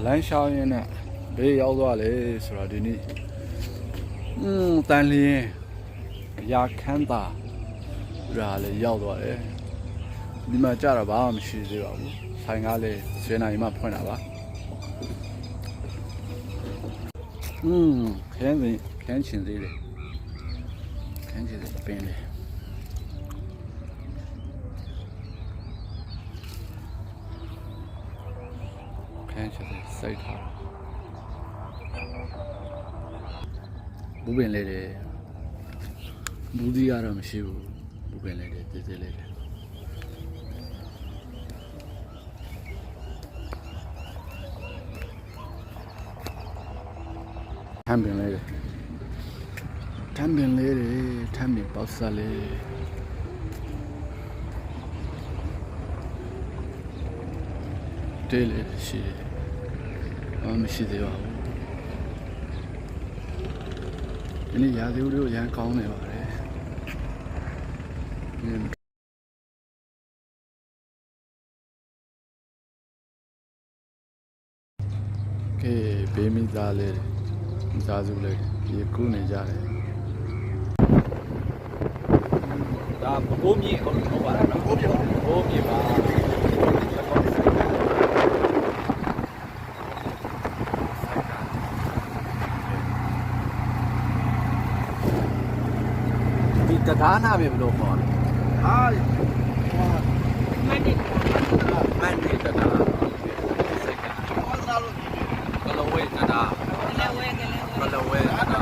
လမ်းရှောင်းရင်းနဲ့ဘေးရောက်သွားလေဆိုတော့ဒီနေ့တန်လျင်ရာခမ်းသာရာလေရောက်သွားတယ်ဒီမှာကြတော့ဘာမှမရှိသေးပါဘူးဆိုင်ကားလေး10 နာရီမှဖွင့်တာပါခန်းချင်သေးတယ်ခန်းချင်သေးပင်လေခန်းချင်သေးစိုက်ထားဘူးပင်လေးတယ်ဘူးဒီကတော့မရှိဘူးဘူးပင်လေးတယ်သေးသေးလေးတယ်ထမ်းပင်လေးတယ်ထမ်းပင်လေးတယ်ထမ်းပင်ပေါက်စားလေးတဲလေးရှိတယ်မရှိသေးပါဘူးဒီနေ့ရာသီဥတုရမ်းကောင်းနေပါတယ်ကဲဘေးမိသားလေးမိသားစုလေးဒီခုနေကြတယ်ဒါဘိုးမြေဟုတ်ပါလားဘိုးမြေပါဒီတရားနာပဲဘလို့ခေါ်တယ်မန်နေတရားစိတ်ကဘလဝဲတရားဘလဝဲတရား